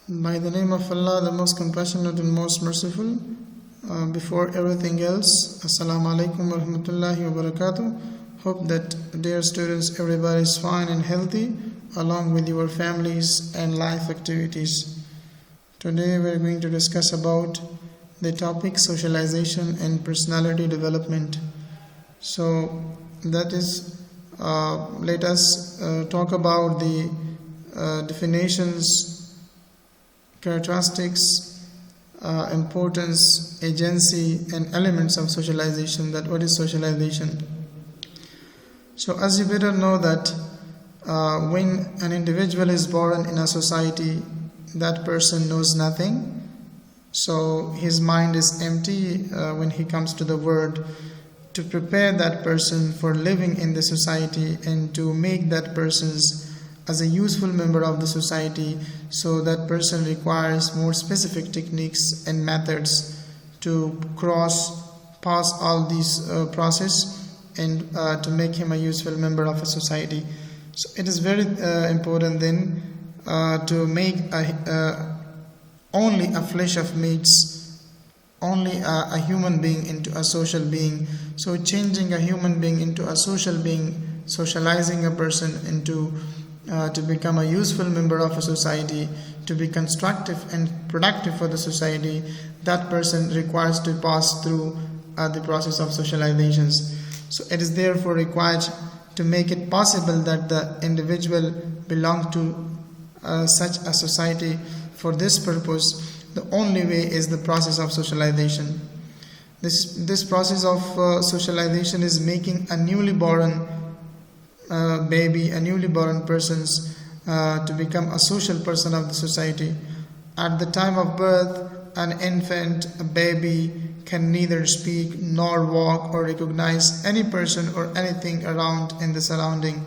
By the name of Allah, the most compassionate and most merciful. Before everything else, Assalamu alaikum wa rahmatullahi wa barakatuh. Hope that, dear students, everybody is fine and healthy, along with your families and life activities. Today we are going to discuss about the topic socialization and personality development. So that is, let us talk about the definitions, characteristics, importance, agency, and elements of socialization. That what is socialization? So as you better know that when an individual is born in a society, that person knows nothing. So his mind is empty when he comes to the world. To prepare that person for living in the society and to make that person as a useful member of the society, so that person requires more specific techniques and methods to pass all these process and to make him a useful member of a society. So it is very important then to make only a flesh of meats, only a human being into a social being. So changing a human being into a social being, socializing a person into to become a useful member of a society, to be constructive and productive for the society, that person requires to pass through the process of socializations. So it is therefore required to make it possible that the individual belong to such a society. For this purpose, the only way is the process of socialization. This process of socialization is making a newly born baby, a newly born persons to become a social person of the society. At the time of birth, an infant, a baby, can neither speak nor walk or recognize any person or anything around in the surrounding.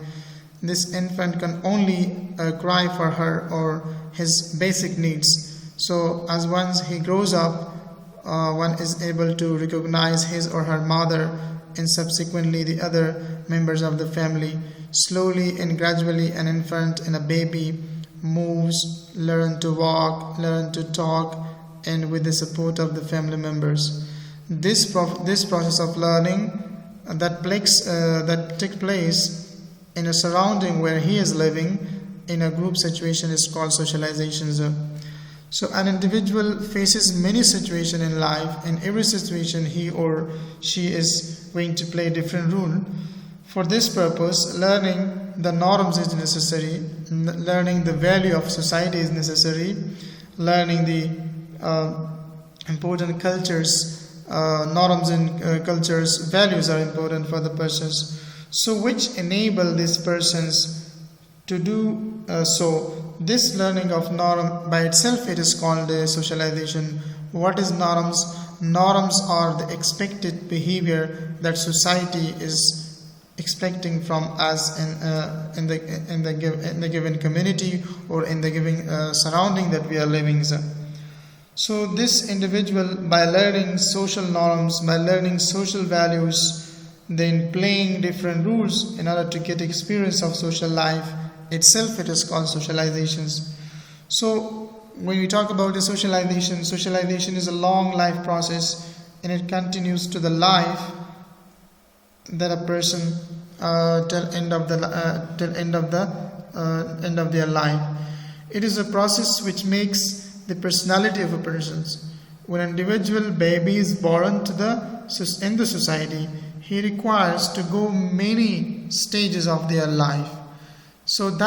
This infant can only cry for her or his basic needs. So as once he grows up, one is able to recognize his or her mother and subsequently the other members of the family. Slowly and gradually an infant and a baby moves, learn to walk, learn to talk, and with the support of the family members. This process of learning that takes place in a surrounding where he is living in a group situation is called socialization. So an individual faces many situations in life. In every situation he or she is going to play a different role. For this purpose, learning the norms is necessary, learning the value of society is necessary, learning the important cultures, norms and cultures, values are important for the persons. So which enable these persons to do so. This learning of norm by itself, it is called socialization. What is norms? Norms are the expected behavior that society is expecting from us in the given community or in the given surrounding that we are living. So this individual, by learning social norms, by learning social values, then playing different rules in order to get experience of social life itself, it is called socializations. So when we talk about the socialization is a long life process, and it continues to the life that a person till end of their life. It is a process which makes the personality of a person. When an individual baby is born in the society, he requires to go many stages of their life. So in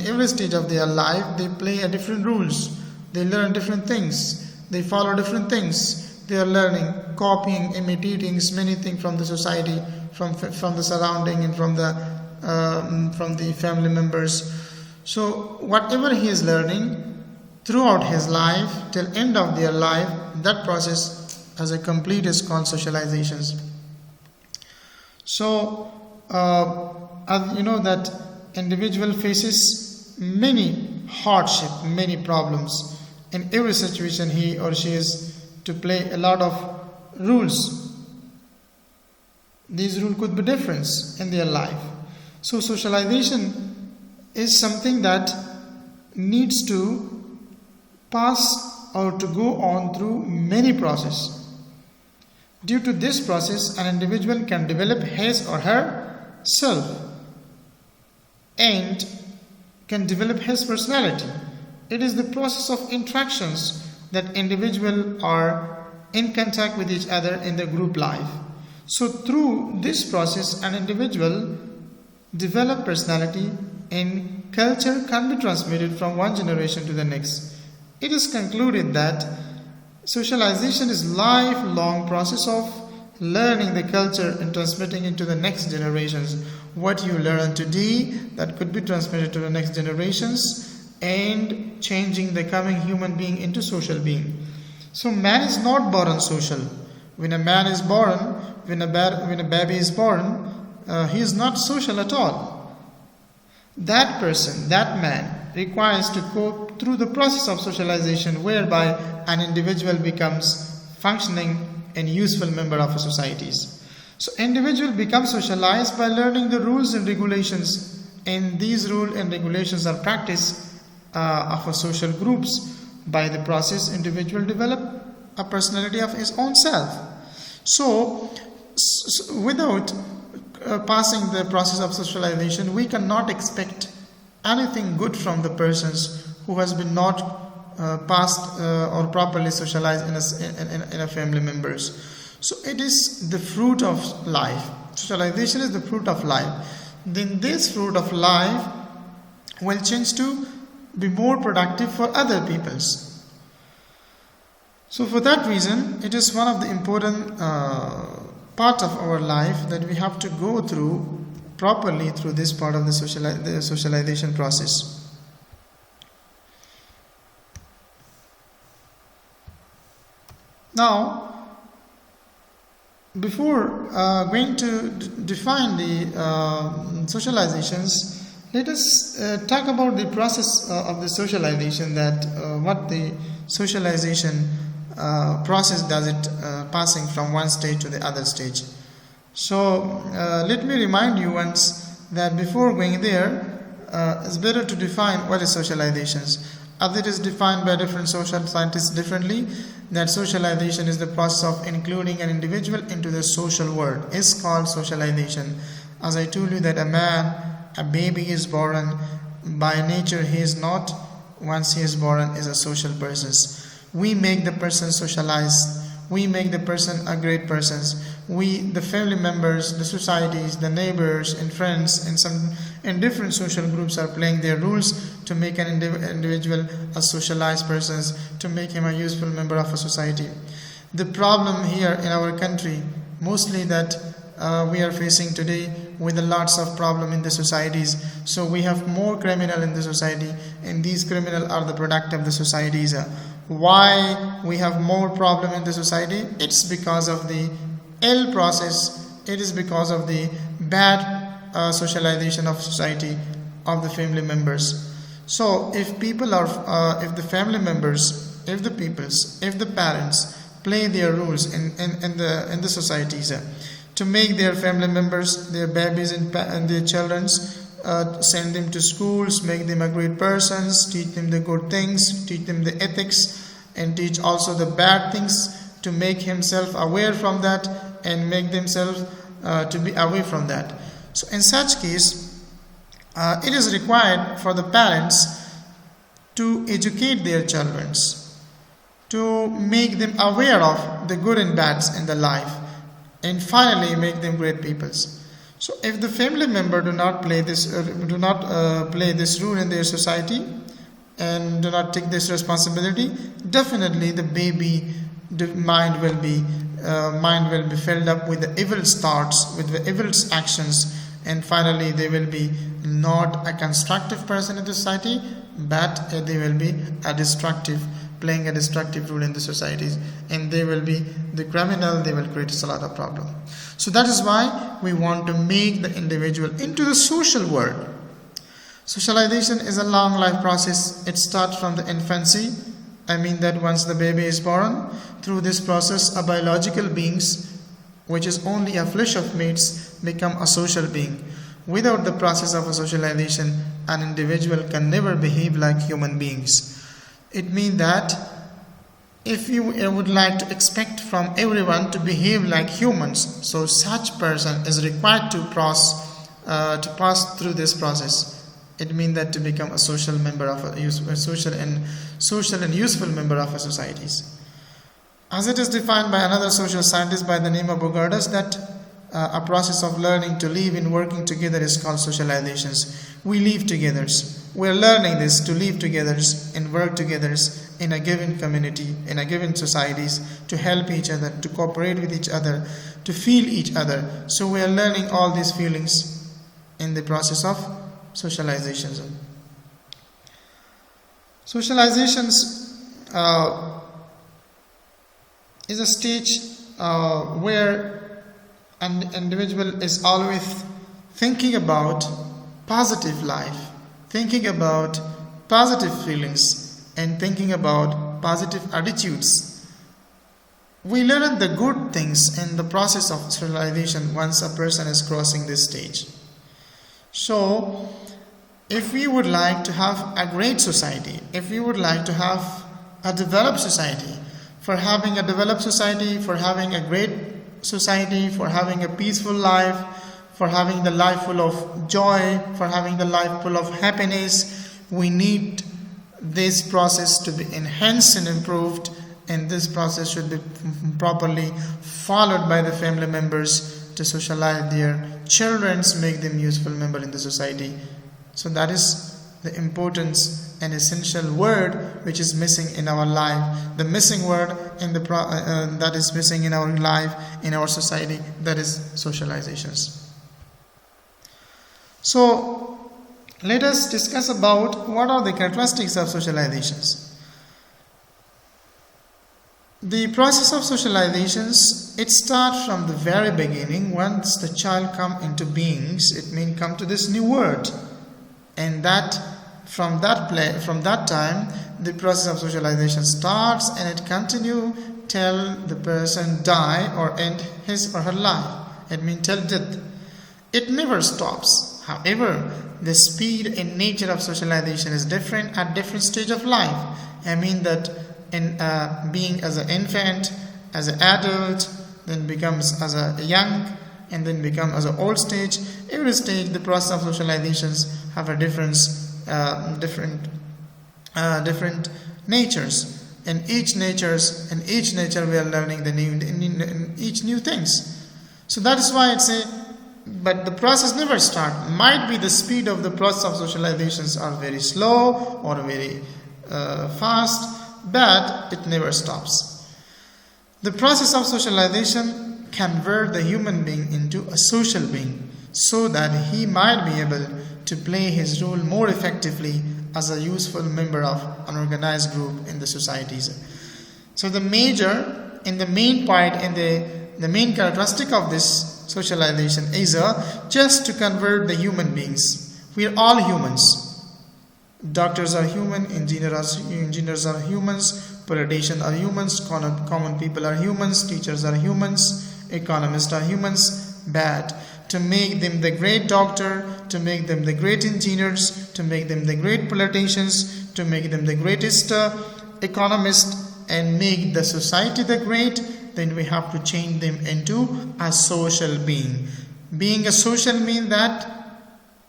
every stage of their life, they play a different rules. They learn different things. They follow different things. They are learning, copying, imitating many things from the society, from the surrounding, and from the family members. So whatever he is learning throughout his life till end of their life, that process as a complete is called socializations. So as you know that individual faces many hardship, many problems. In every situation he or she is to play a lot of rules. These rules could be different in their life. So socialization is something that needs to pass or to go on through many processes. Due to this process, an individual can develop his or her self and can develop his personality. It is the process of interactions that individuals are in contact with each other in the group life. So through this process, an individual develop personality and culture can be transmitted from one generation to the next. It is concluded that socialization is a lifelong process of learning the culture and transmitting it to the next generations. What you learn today, that could be transmitted to the next generations and changing the coming human being into social being. So man is not born social. When a man is born, when a baby is born, he is not social at all. That person, that man, requires to go through the process of socialization whereby an individual becomes functioning and useful member of a society. So individual becomes socialized by learning the rules and regulations, and these rules and regulations are practiced of a social groups. By the process, individual develop a personality of his own self. So without passing the process of socialization, we cannot expect anything good from the persons who has been not passed or properly socialized in a family members. So it is the fruit of life. Socialization is the fruit of life. Then this fruit of life will change to be more productive for other peoples. So for that reason, it is one of the important part of our life that we have to go through properly through this part of the socialization process. Now, before going to define the socializations, let us talk about the process of the socialization, that what the socialization process does it passing from one stage to the other stage. So let me remind you once that before going there, it's better to define what is socializations. As it is defined by different social scientists differently, that socialization is the process of including an individual into the social world. It's called socialization. As I told you that a baby is born, by nature he is not, once he is born, is a social person. We make the person socialized. We make the person a great person. We, the family members, the societies, the neighbors and friends and different social groups are playing their roles to make an individual a socialized person, to make him a useful member of a society. The problem here in our country, mostly that we are facing today with lots of problem in the societies. So we have more criminal in the society, and these criminal are the product of the societies. Why we have more problem in the society? It's because of the ill process. It is because of the bad socialization of society, of the family members. So if people are, if the family members, if the peoples, if the parents play their roles in the societies to make their family members, their babies and their children, send them to schools, make them a great persons, teach them the good things, teach them the ethics, and teach also the bad things, to make himself aware from that and make themselves to be away from that. So in such case, it is required for the parents to educate their children, to make them aware of the good and bads in the life, and finally make them great peoples. So if the family member do not play this role in their society and do not take this responsibility, definitely the baby mind will be filled up with the evil thoughts, with the evil actions, and finally they will be not a constructive person in the society, but they will be playing a destructive role in the societies, and they will be the criminal. They will create a lot of problem. So that is why we want to make the individual into the social world. Socialization is a long life process. It starts from the infancy. I mean that once the baby is born, through this process a biological beings, which is only a flesh of mates, become a social being. Without the process of a socialization, an individual can never behave like human beings. It means that if you would like to expect from everyone to behave like humans, so such person is required to pass through this process. It means that to become a social member of a social and useful member of a societies. As it is defined by another social scientist by the name of Bogardus, that a process of learning to live and working together is called socializations. We live together. We are learning this to live together and work together in a given community, in a given societies, to help each other, to cooperate with each other, to feel each other. So we are learning all these feelings in the process of socializations. Socializations is a stage where an individual is always thinking about positive life, thinking about positive feelings, and thinking about positive attitudes. We learn the good things in the process of socialization once a person is crossing this stage. So, if we would like to have a great society, if we would like to have a developed society, for having a developed society, for having a great society, for having a peaceful life, for having the life full of joy, for having the life full of happiness, we need this process to be enhanced and improved, and this process should be properly followed by the family members to socialize their children, make them useful member in the society. So that is the importance and essential word which is missing in our life. The missing word in the that is missing in our life, in our society, that is socializations. So let us discuss about what are the characteristics of socializations. The process of socializations, it starts from the very beginning. Once the child come into beings, it means come to this new world, and that from that time the process of socialization starts, and it continue till the person die or end his or her life. It means till death. It never stops. However, the speed and nature of socialization is different at different stage of life. I mean that in being as an infant, as an adult, then becomes as a young, and then become as an old stage. Every stage, the process of socializations have a different natures. In each nature we are learning each new things. So that is why it's but the process never starts. Might be the speed of the process of socializations are very slow or very fast, but it never stops. The process of socialization convert the human being into a social being, so that he might be able to play his role more effectively as a useful member of an organized group in the societies. So the main characteristic of this socialization is just to convert the human beings. We are all humans. Doctors are human, engineers are humans, politicians are humans, common people are humans, teachers are humans, economists are humans. But to make them the great doctor, to make them the great engineers, to make them the great politicians, to make them the greatest economists, and make the society the great, then we have to change them into a social being. Being a social means that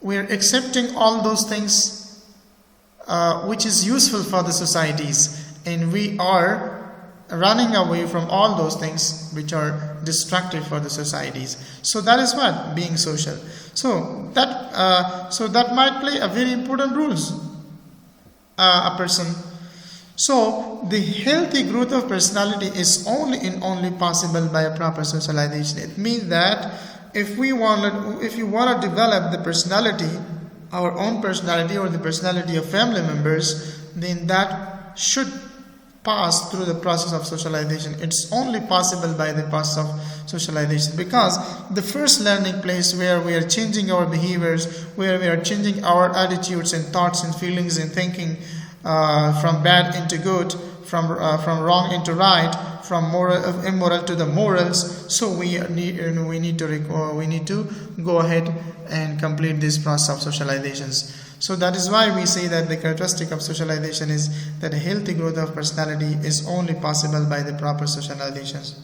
we are accepting all those things which is useful for the societies, and we are running away from all those things which are destructive for the societies. So that is what being social. So that might play a very important roles a person. So the healthy growth of personality is only possible by a proper socialization. It means that if you want to develop the personality, our own personality or the personality of family members, then that should pass through the process of socialization. It's only possible by the process of socialization, because the first learning place where we are changing our behaviors, where we are changing our attitudes and thoughts and feelings and thinking from bad into good, from wrong into right, from immoral to the morals. So we need to go ahead and complete this process of socializations. So that is why we say that the characteristic of socialization is that a healthy growth of personality is only possible by the proper socializations.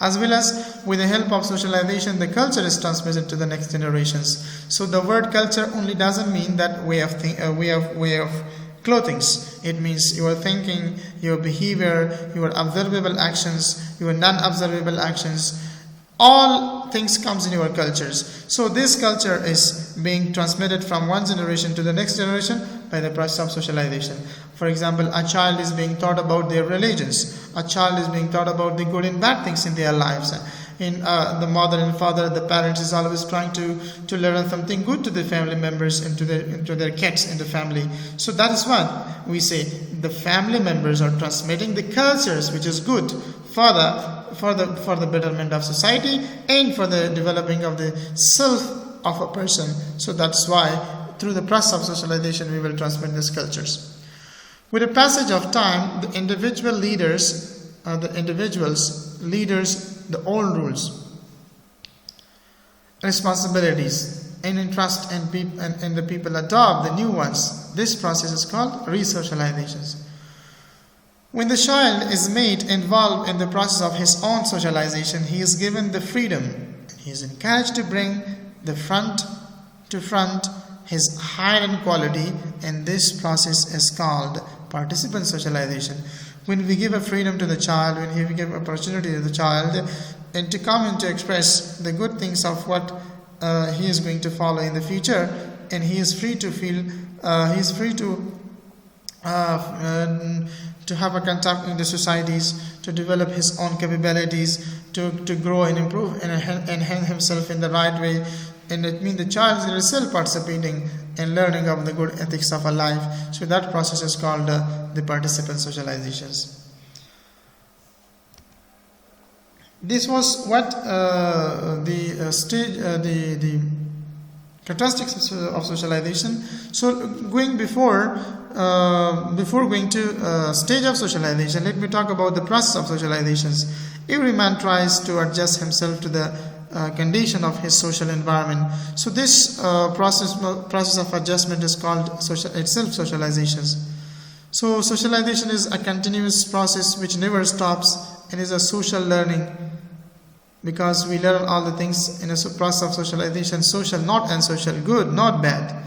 As well as with the help of socialization, the culture is transmitted to the next generations. So the word culture only doesn't mean that way of clothings. It means your thinking, your behavior, your observable actions, your non-observable actions. All things comes in your cultures. So this culture is being transmitted from one generation to the next generation by the process of socialization. For example, a child is being taught about their religions. A child is being taught about the good and bad things in their lives. In the mother and father, the parents is always trying to learn something good to the family members and to their kids in the family. So that is what we say. The family members are transmitting the cultures which is good for the betterment of society and for the developing of the self of a person. So that's why through the process of socialization we will transmit these cultures. With the passage of time, the individuals leaders the old rules, responsibilities, and entrust and the people adopt the new ones. This process is called resocialization. When the child is made involved in the process of his own socialization, he is given the freedom. He is encouraged to bring the front to front his heightened quality, and this process is called participant socialization. When we give a freedom to the child, when we give opportunity to the child, and to come and to express the good things of what he is going to follow in the future, and he is free to feel, he is free to have a contact in the societies, to develop his own capabilities, to grow and improve and enhance himself in the right way. And it means the child is still participating in learning of the good ethics of a life. So that process is called the participant socializations. This was what the characteristics of socialization. So going before going to stage of socialization, let me talk about the process of socializations. Every man tries to adjust himself to the condition of his social environment. So this process of adjustment is called self-socializations. So socialization is a continuous process which never stops and is a social learning, because we learn all the things in a process of socialization: social, not unsocial, good, not bad.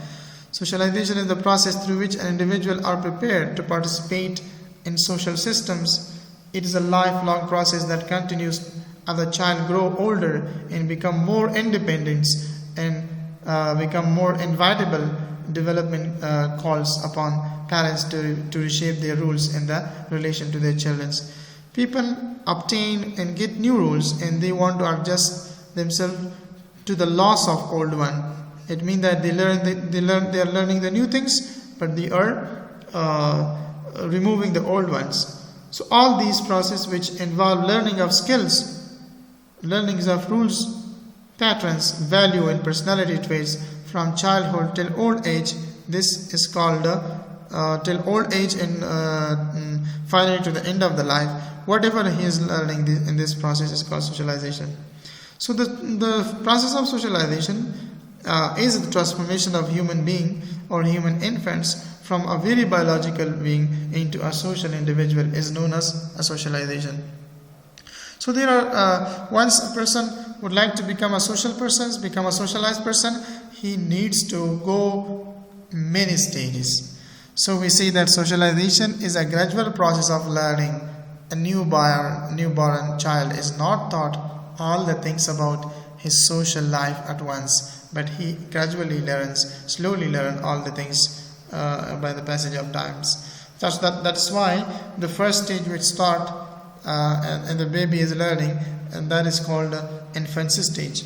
Socialization is the process through which an individual are prepared to participate in social systems. It is a lifelong process that continues as the child grow older and become more independent and become more inevitable. Development calls upon parents to reshape their rules in the relation to their children. People obtain and get new rules, and they want to adjust themselves to the loss of old one. It means that they are learning the new things, but they are removing the old ones. So all these processes which involve learning of skills, learnings of rules, patterns, value and personality traits from childhood till old age, this is called till old age and finally to the end of the life. Whatever he is learning in this process is called socialization. So the process of socialization is the transformation of human being or human infants from a very biological being into a social individual is known as a socialization. So there are once a person would like to become a social person, become a socialized person, he needs to go many stages. So we see that socialization is a gradual process of learning. A newborn child is not taught all the things about his social life at once, but he gradually slowly learns all the things by the passage of times. That's why the first stage which start and the baby is learning, and that is called infancy stage.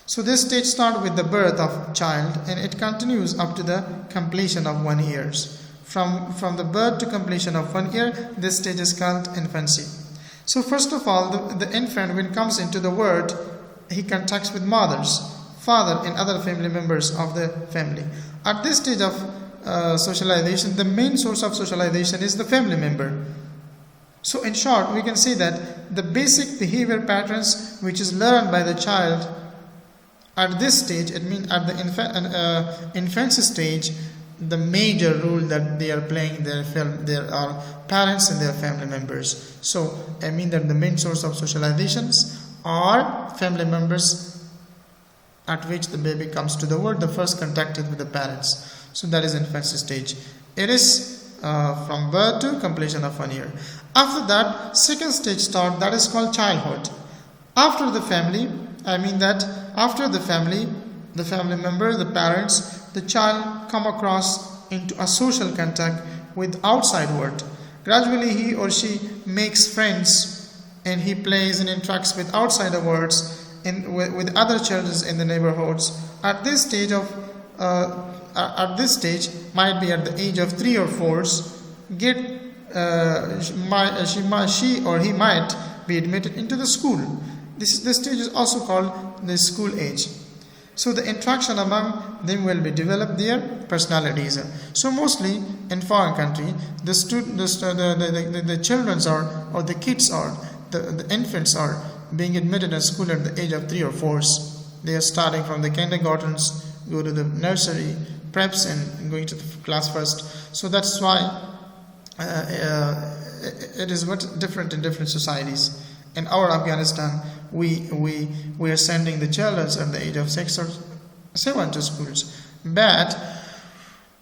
So this stage starts with the birth of child, and it continues up to the completion of 1 year. From the birth to completion of 1 year, this stage is called infancy. So first of all, the infant, when comes into the world, he contacts with mothers, father and other family members of the family. At this stage of socialization, the main source of socialization is the family member. So in short, we can say that the basic behavior patterns which is learned by the child At this stage, it means at the infancy stage, the major role that they are playing, there are parents and their family members. So I mean that the main source of socializations are family members at which the baby comes to the world. The first contact is with the parents. So that is infancy stage. It is from birth to completion of 1 year. After that, second stage start, that is called childhood. After the family, I mean that after the family member, the parents, the child come across into a social contact with outside world. Gradually he or she makes friends and he plays and interacts with outside worlds with other children in the neighborhoods. At this stage might be at the age of 3 or 4, she or he might be admitted into the school. This stage is also called the school age. So the interaction among them will be develop their personalities. So mostly in foreign country, the children or the kids or the infants are being admitted in school at the age of 3 or 4. They are starting from the kindergartens, go to the nursery, preps, and going to the class first. So that's why it is different in different societies. In our Afghanistan, we are sending the children at the age of 6 or 7 to schools. But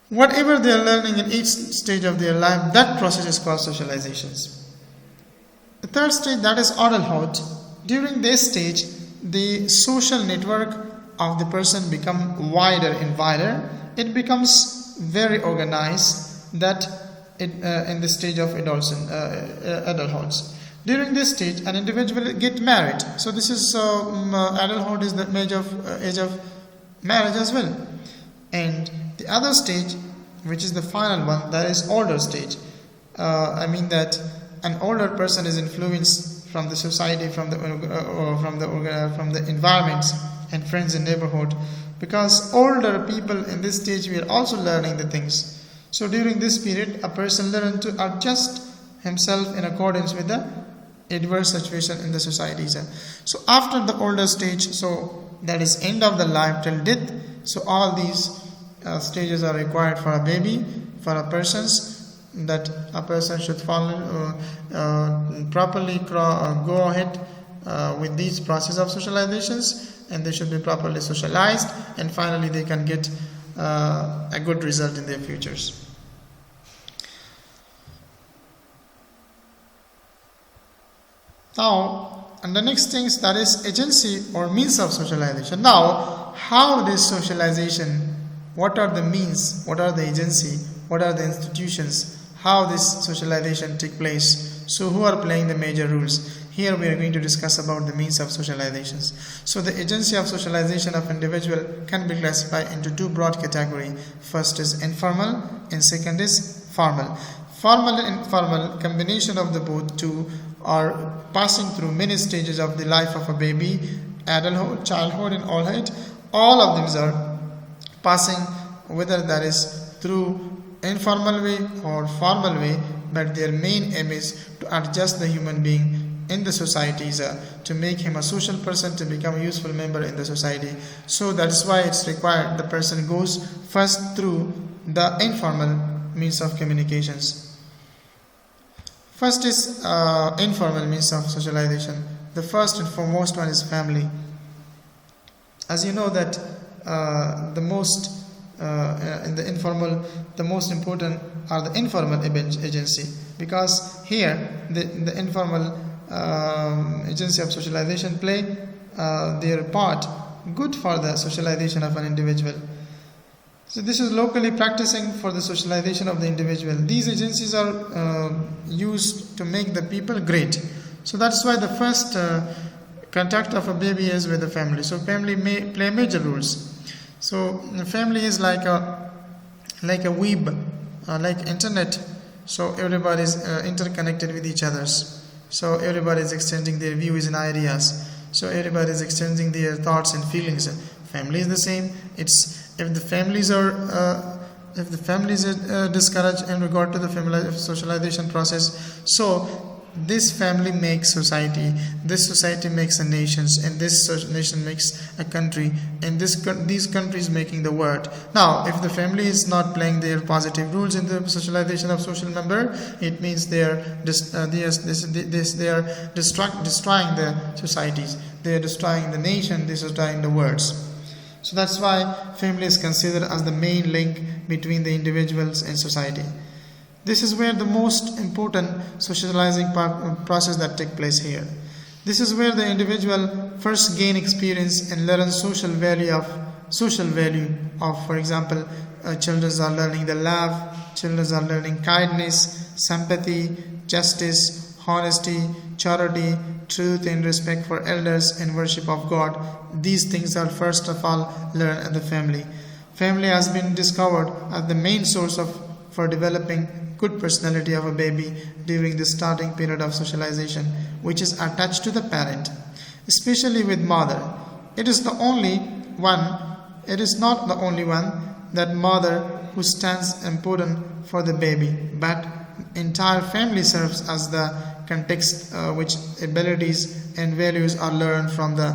whatever they are learning in each stage of their life, that process is called socializations. The third stage, that is adulthood. During this stage, the social network of the person become wider and wider. It becomes very organized that in the stage of adulthood. During this stage, an individual get married. So this is adulthood is the age of marriage as well. And the other stage, which is the final one, that is older stage. I mean that an older person is influenced from the society, from the environments and friends in neighborhood, because older people in this stage we are also learning the things. So during this period, a person learns to adjust himself in accordance with the adverse situation in the societies. So after the older stage, so that is end of the life till death. So all these stages are required for a baby, for a person's, that a person should follow properly go ahead with these process of socializations, and they should be properly socialized, and finally they can get a good result in their futures. Now, and the next things, that is agency or means of socialization. Now, how this socialization, what are the means, what are the agency, what are the institutions, how this socialization take place, so who are playing the major roles? Here we are going to discuss about the means of socializations. So the agency of socialization of individual can be classified into two broad categories. First is informal and second is formal. Formal and informal combination of the both two are passing through many stages of the life of a baby, adulthood, childhood, and oldhood. All of them are passing, whether that is through informal way or formal way, but their main aim is to adjust the human being in the societies, to make him a social person, to become a useful member in the society. So that is why it's required the person goes first through the informal means of communications. First is informal means of socialization. The first and foremost one is family. As you know that the most in the informal, the most important are the informal agency, because here the informal agency of socialization play their part good for the socialization of an individual. So this is locally practicing for the socialization of the individual. These agencies are used to make the people great. So that's why the first contact of a baby is with the family. So family may play major roles. So family is like a web, like internet. So everybody is interconnected with each others. So everybody is exchanging their views and ideas. So everybody is exchanging their thoughts and feelings. Family is the same. If the families are discouraged in regard to the family socialization process, so this family makes society, this society makes a nation, and this nation makes a country, and these countries making the world. Now, if the family is not playing their positive rules in the socialization of social member, it means they are destroying the societies, they are destroying the nation, they are destroying the worlds. So that's why family is considered as the main link between the individuals and society. This is where the most important socializing process that takes place here. This is where the individual first gain experience and learn social value of, for example, children are learning the love, children are learning kindness, sympathy, justice, honesty, charity, truth and respect for elders, and worship of God. These things are first of all learned at the family. Family has been discovered as the main source for developing good personality of a baby during the starting period of socialization, which is attached to the parent, especially with mother. It is not the only one that mother who stands important for the baby, but entire family serves as the context which abilities and values are learned from the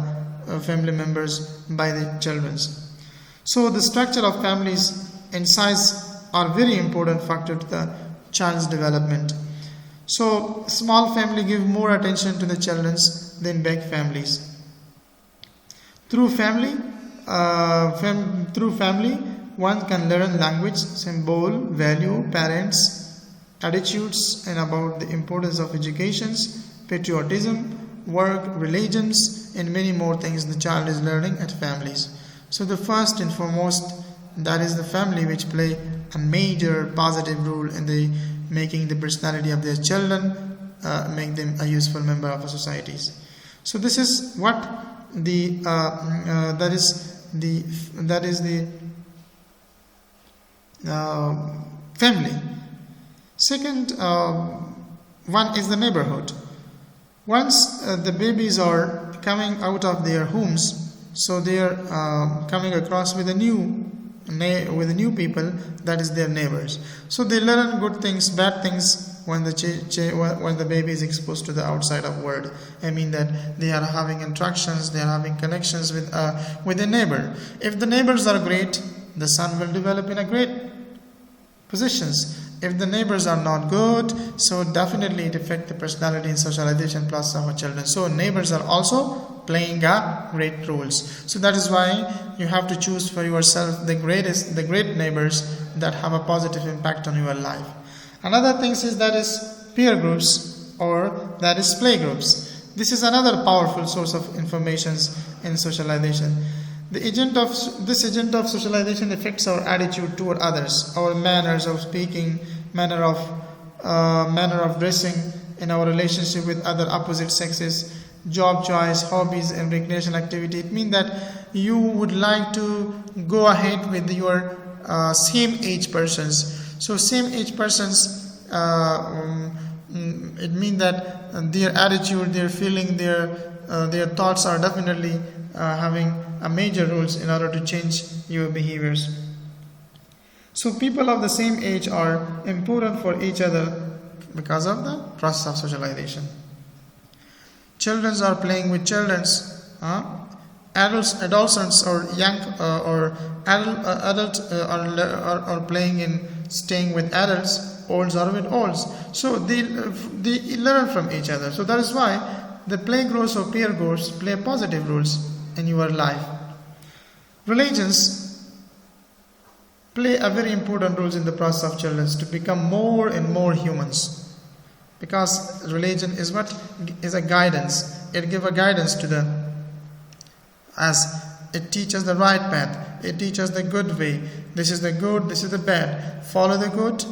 family members by the children. So the structure of families and size are very important factor to the child's development. So small family give more attention to the children than big families. Through family, one can learn language, symbol, value, parents, attitudes, and about the importance of educations, patriotism, work, religions, and many more things the child is learning at families. So the first and foremost, that is the family, which play a major positive role in the making the personality of their children, make them a useful member of a societies. So this is what the family. Second one is the neighborhood. Once the babies are coming out of their homes, so they are coming across with a new people, that is their neighbors. So they learn good things, bad things when the baby is exposed to the outside of world. I mean that they are having interactions, they are having connections with the neighbor. If the neighbors are great, the son will develop in a great positions. If the neighbors are not good, so definitely it affects the personality and socialization process of our children. So neighbors are also playing a great roles. So that is why you have to choose for yourself the great neighbors that have a positive impact on your life. Another thing is that is peer groups, or that is play groups. This is another powerful source of information in socialization. This agent of socialization affects our attitude toward others, our manners of speaking, manner of dressing, and our relationship with other opposite sexes, job choice, hobbies, and recreation activity. It means that you would like to go ahead with your same age persons. So same age persons, it means that their attitude, their feeling, their thoughts are definitely having a major roles in order to change your behaviors. So people of the same age are important for each other because of the process of socialization. Children are playing with children. Adolescents or young adults are playing and staying with adults. Olds are with olds. So they learn from each other. So that is why the play groups or peer groups play positive roles in your life. Religions play a very important role in the process of children to become more and more humans, because religion is a guidance. It gives a guidance to them, as it teaches the right path, it teaches the good way. This is the good, this is the bad. Follow the good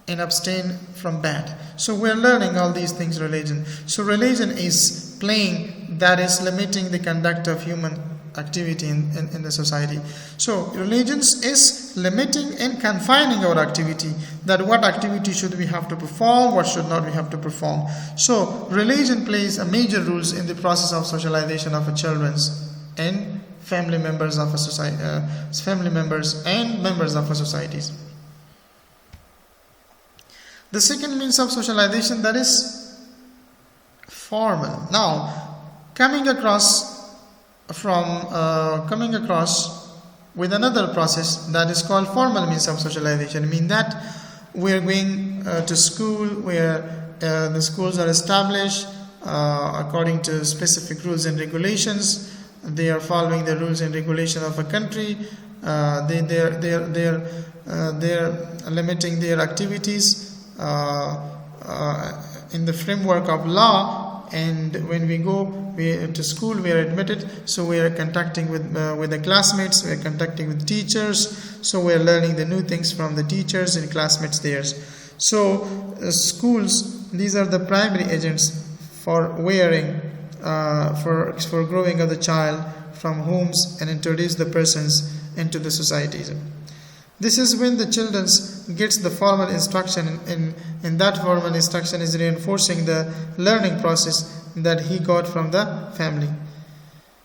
and abstain from bad. So we're learning all these things, religion. So religion is playing, that is limiting the conduct of human activity in the society. So religion is limiting and confining our activity, that what activity should we have to perform, what should not we have to perform. So religion plays a major role in the process of socialization of children and family members of a society, family members and members of a societies. The second means of socialization, that is Formal. Now, coming across with another process that is called formal means of socialization. I mean that we are going to school where the schools are established according to specific rules and regulations. They are following the rules and regulation of a country. They're limiting their activities in the framework of law. And when we go to school, we are admitted, so we are contacting with the classmates, we are contacting with teachers, so we are learning the new things from the teachers and classmates there. So schools, these are the primary agents for for growing of the child from homes and introduce the persons into the societies. This is when the children gets the formal instruction, and that formal instruction is reinforcing the learning process that he got from the family.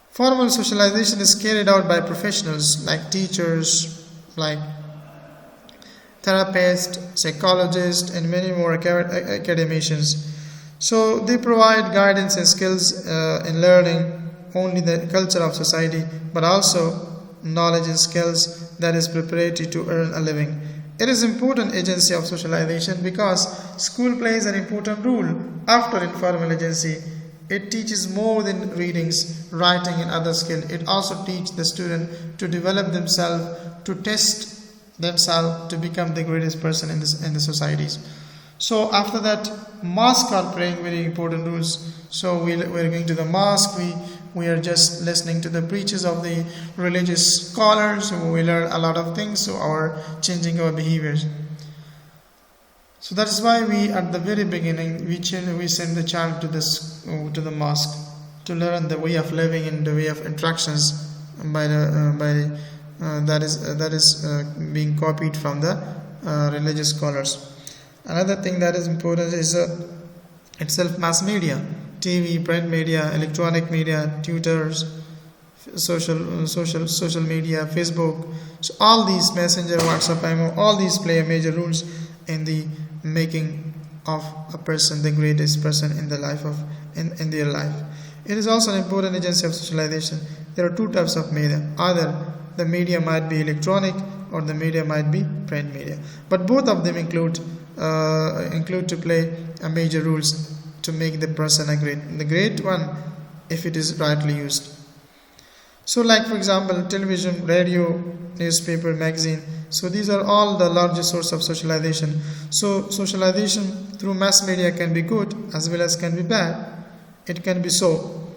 Formal socialization is carried out by professionals like teachers, like therapists, psychologists, and many more academicians. So they provide guidance and skills in learning only the culture of society, but also knowledge and skills that is preparatory to earn a living. It is important agency of socialization because school plays an important role after informal agency. It teaches more than readings, writing, and other skills. It also teaches the student to develop themselves, to test themselves, to become the greatest person in the societies. So after that, mosque are playing very important roles. So we're going to the mosque. We are just listening to the preachers of the religious scholars. So we learn a lot of things. So changing our behaviors. So that is why we, at the very beginning, we send the child to the mosque to learn the way of living and the way of interactions that is being copied from the religious scholars. Another thing that is important is itself mass media, TV, print media, electronic media, tutors, social media, Facebook. So all these, Messenger, WhatsApp, IMO, all these play a major roles in the making of a person the greatest person in the life of in their life. It is also an important agency of socialization. There are two types of media. Either the media might be electronic or the media might be print media. But both of them include to play a major roles to make the person the great one if it is rightly used. So like for example, television, radio, newspaper, magazine. So these are all the largest source of socialization. So socialization through mass media can be good as well as can be bad. It can be so,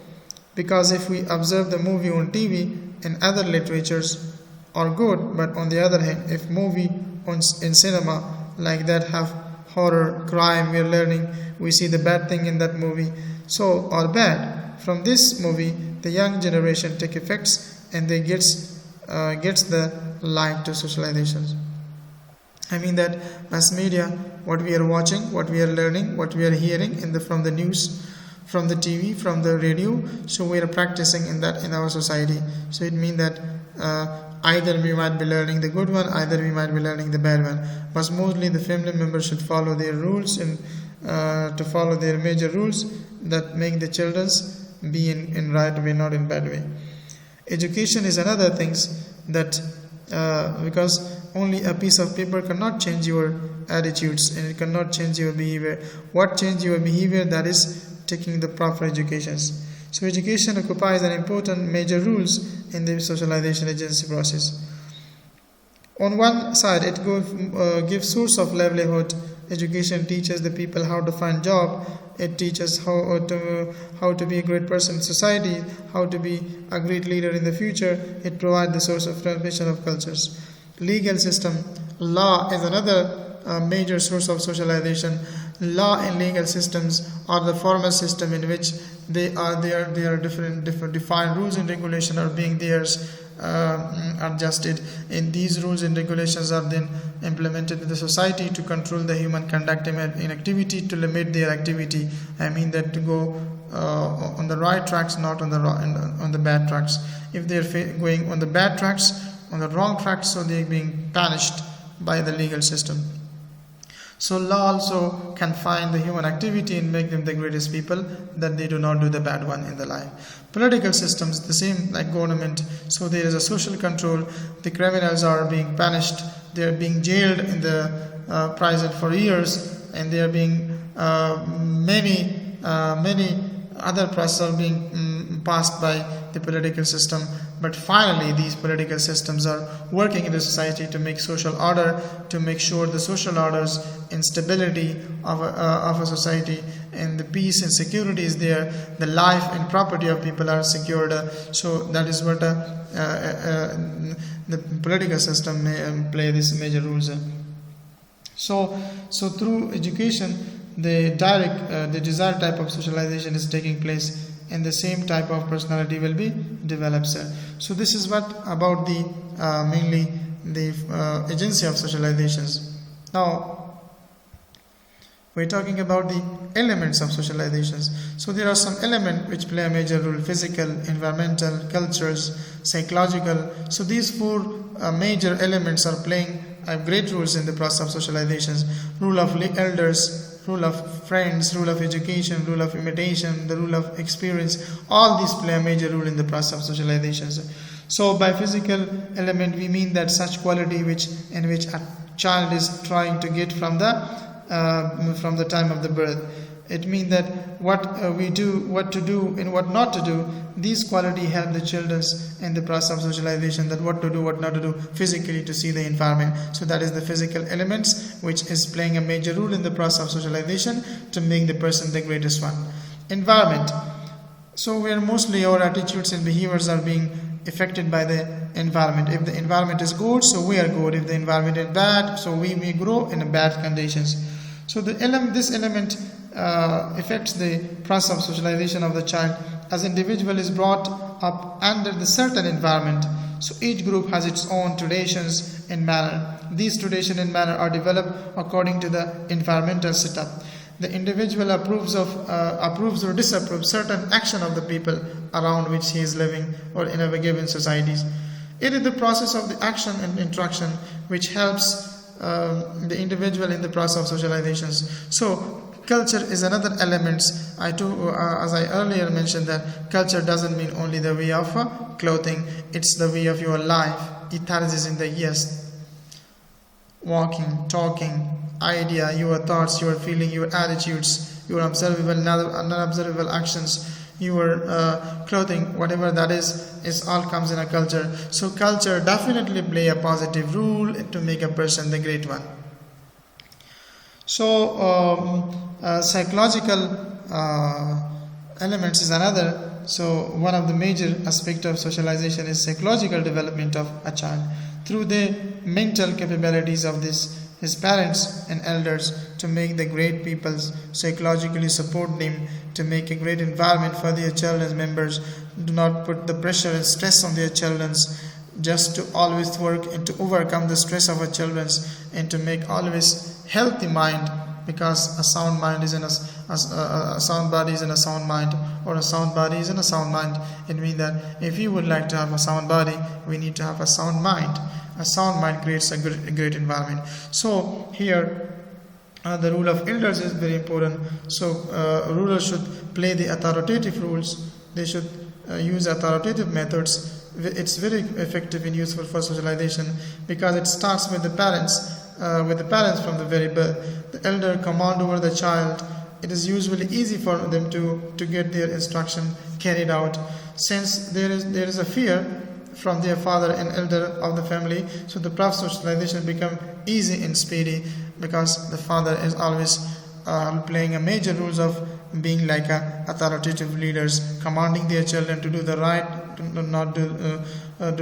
because if we observe the movie on TV and other literatures are good, but on the other hand, if movie in cinema like that have horror, crime, we are learning, we see the bad thing in that movie, so or bad. From this movie, the young generation take effects and they gets the life to socializations. I mean that mass media, what we are watching, what we are learning, what we are hearing from the news, from the TV, from the radio, so we are practicing in our society. So it means that either we might be learning the good one, either we might be learning the bad one. But mostly the family members should follow their rules and to follow their major rules that make the children be in right way, not in bad way. Education is another thing that because only a piece of paper cannot change your attitudes and it cannot change your behavior. What changes your behavior? That is taking the proper educations. So education occupies an important major roles in the socialization agency process. On one side, it gives source of livelihood. Education teaches the people how to find job. It teaches how to be a great person in society, how to be a great leader in the future. It provides the source of transmission of cultures. Legal system, law is another major source of socialization. Law and legal systems are the formal system in which they are different defined rules and regulations are being theirs adjusted, and these rules and regulations are then implemented in the society to control the human conduct in activity, to limit their activity. I mean that to go on the right tracks, not on the bad tracks. If they are going on the bad tracks, on the wrong tracks, so they are being punished by the legal system. So law also can find the human activity and make them the greatest people, that they do not do the bad one in the life. Political systems, the same like government. So there is a social control. The criminals are being punished. They are being jailed in the prison for years, and they are being many other processes are being passed by the political system. But finally, these political systems are working in the society to make social order, to make sure the social orders and stability of a society, and the peace and security is there, the life and property of people are secured. So that is what the political system may play this major roles. So through education, the desired type of socialization is taking place, and the same type of personality will be developed. So this is what about the mainly the agency of socializations. Now we're talking about the elements of socializations. So there are some elements which play a major role: physical, environmental, cultures, psychological. So these four major elements are playing great roles in the process of socializations. Rule of elders, rule of friends, rule of education, rule of imitation, the rule of experience, all these play a major role in the process of socializations. So by physical element we mean that such quality in which a child is trying to get from the time of the birth. It means that what we do, what to do and what not to do, these qualities help the children in the process of socialization, that what to do, what not to do physically to see the environment. So that is the physical elements which is playing a major role in the process of socialization to make the person the greatest one. Environment. So where mostly our attitudes and behaviors are being affected by the environment. If the environment is good, so we are good. If the environment is bad, so we may grow in bad conditions. So this element affects the process of socialization of the child. As individual is brought up under the certain environment, so each group has its own traditions and manner. These traditions and manner are developed according to the environmental setup. The individual approves or disapproves certain action of the people around which he is living or in a given societies. It is the process of the action and interaction which helps the individual in the process of socializations. So culture is another element. As I earlier mentioned, that culture doesn't mean only the way of clothing, it's the way of your life. It is in the walking, talking, idea, your thoughts, your feeling, your attitudes, your observable, non-observable actions, your clothing, whatever that is all comes in a culture. So culture definitely play a positive role to make a person the great one. So psychological elements is another. So one of the major aspects of socialization is psychological development of a child through the mental capabilities of his parents and elders to make the great peoples, psychologically support them to make a great environment for their children's members. Do not put the pressure and stress on their children's, just to always work and to overcome the stress of our children's and to make always healthy mind, because a sound mind is in a sound body is in a sound mind, or a sound body is in a sound mind. It means that if you would like to have a sound body, we need to have a sound mind. A sound mind creates a great environment. So here the rule of elders is very important. So rulers should play the authoritative roles. They should use authoritative methods. It's very effective and useful for socialization because it starts with the parents. From the very birth. The elder command over the child. It is usually easy for them to get their instruction carried out, since there is a fear from their father and elder of the family. So the process of socialization become easy and speedy because the father is always playing a major roles of being like a authoritative leaders, commanding their children to do the right, to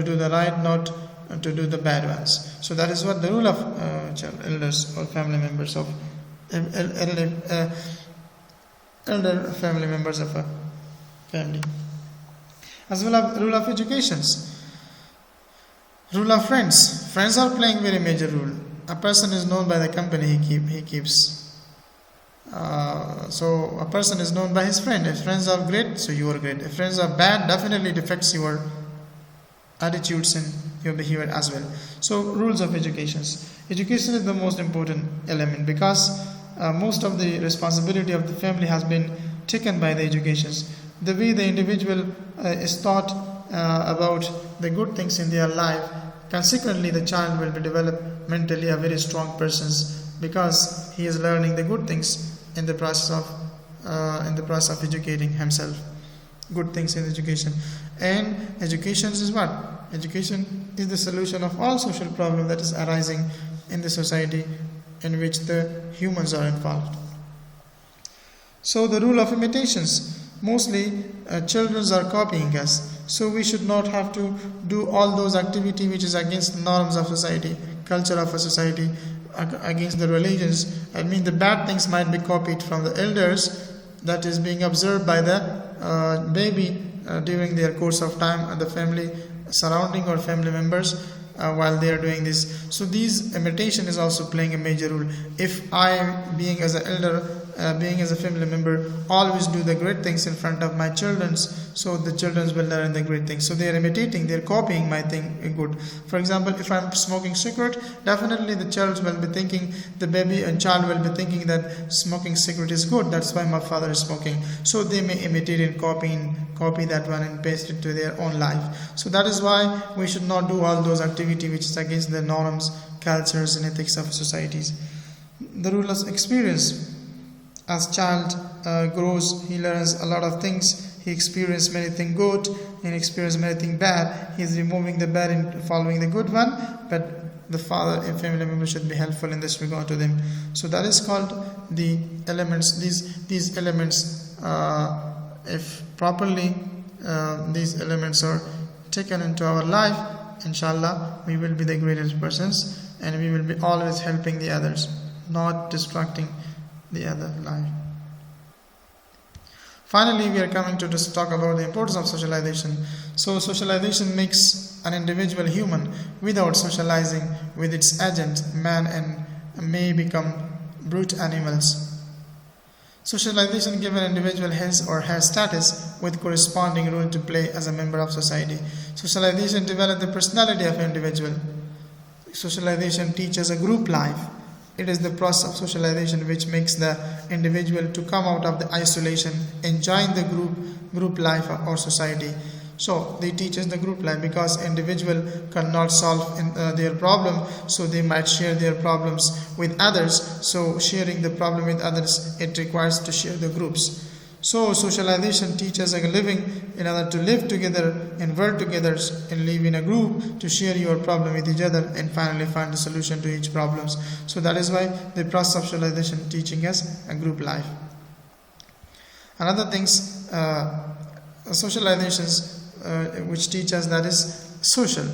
do the right, not to do the bad ones. So that is what the rule of elders or family members of elder family members of a family. As well as rule of educations. Rule of friends. Friends are playing very major role. A person is known by the company he keeps. So a person is known by his friend. If friends are great, so you are great. If friends are bad, definitely it affects your attitudes your behavior as well. So rules of education. Education is the most important element because most of the responsibility of the family has been taken by the educations. The way the individual is taught about the good things in their life, consequently the child will be developed mentally a very strong person because he is learning the good things in the process of educating himself. Good things in education. And education is what? Education is the solution of all social problems that is arising in the society in which the humans are involved. So the rule of imitations. Mostly children are copying us. So we should not have to do all those activity which is against the norms of society, culture of a society, against the religions. I mean the bad things might be copied from the elders that is being observed by the baby during their course of time and the family surrounding or family members while they are doing this. So these imitation is also playing a major role. If I, being as an elder, being as a family member, always do the great things in front of my children, so the children will learn the great things. So they are imitating, they are copying my thing good. For example, if I'm smoking cigarette, definitely the child will be thinking, the baby and child will be thinking that smoking cigarette is good, that's why my father is smoking. So they may imitate and copy that one and paste it to their own life. So that is why we should not do all those activity which is against the norms, cultures and ethics of societies. The rule of experience. As child grows, he learns a lot of things. He experiences many things good, he experiences many things bad. He is removing the bad and following the good one, but the father and family member should be helpful in this regard to them. So that is called the elements. These elements, if properly these elements are taken into our life, inshallah, we will be the greatest persons and we will be always helping the others, not distracting the other life. Finally, we are coming to just talk about the importance of socialization. So socialization makes an individual human. Without socializing with its agent, man and may become brute animals. Socialization gives an individual his or her status with corresponding role to play as a member of society. Socialization develops the personality of an individual. Socialization teaches a group life. It is the process of socialization which makes the individual to come out of the isolation and join the group life or society. So they teach us the group life because individual cannot solve their problem, so they might share their problems with others. So sharing the problem with others, it requires to share the groups. So socialization teaches a living in order to live together and work together and live in a group to share your problem with each other and finally find a solution to each problems. So that is why the process of socialization teaching us a group life. Another things, socializations which teach us that is social.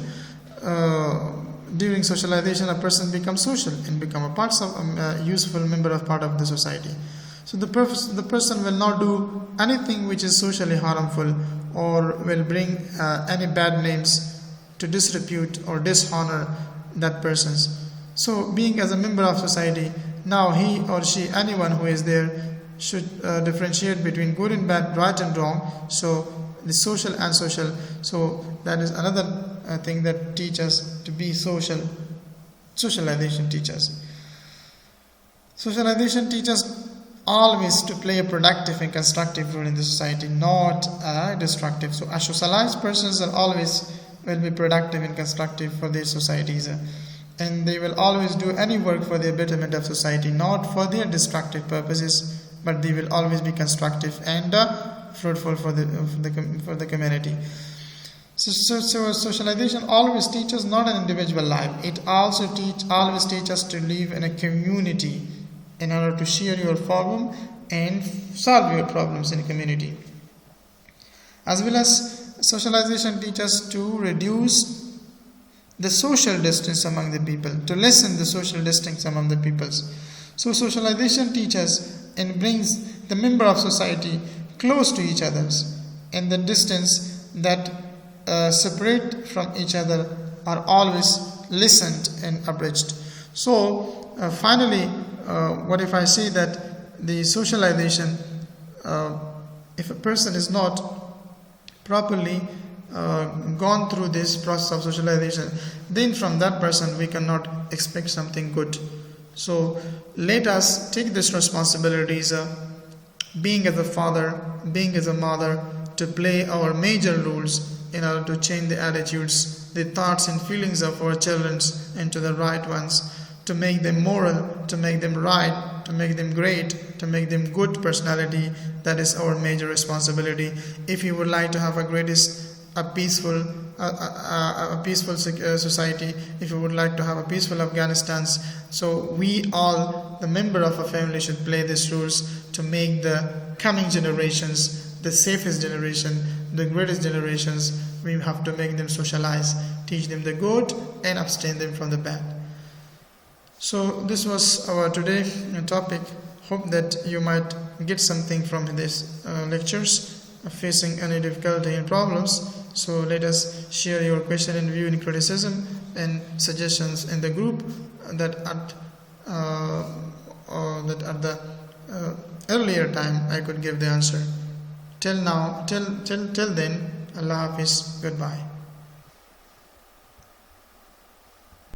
During socialization, a person becomes social and become a useful member of part of the society. So the person will not do anything which is socially harmful or will bring any bad names to disrepute or dishonor that persons. So being as a member of society, now he or she, anyone who is there, should differentiate between good and bad, right and wrong. So the social and social. So that is another thing that teaches to be social. Socialization teaches. Socialization teaches always to play a productive and constructive role in the society, not destructive. So socialized persons are always will be productive and constructive for their societies, and they will always do any work for the betterment of society, not for their destructive purposes, but they will always be constructive and fruitful for the community. So socialization always teaches not an individual life. It also always teaches us to live in a community in order to share your problem and solve your problems in a community. As well as socialization teaches to reduce the social distance among the people, to lessen the social distance among the peoples. So socialization teaches and brings the member of society close to each other, and the distance that separate from each other are always lessened and abridged. So finally, what if I say that the socialization, if a person is not properly gone through this process of socialization, then from that person we cannot expect something good. So let us take these responsibilities, being as a father, being as a mother, to play our major roles in order to change the attitudes, the thoughts and feelings of our children into the right ones, to make them moral, to make them right, to make them great, to make them good personality. That is our major responsibility. If you would like to have a peaceful society, if you would like to have a peaceful Afghanistan, so we all, the member of a family, should play these roles to make the coming generations the safest generation, the greatest generations. We have to make them socialize, teach them the good and abstain them from the bad. So this was our today topic. Hope that you might get something from these lectures, facing any difficulty and problems. So let us share your question and view and criticism and suggestions in the group, that at the earlier time I could give the answer. Till then, Allah Hafiz, goodbye.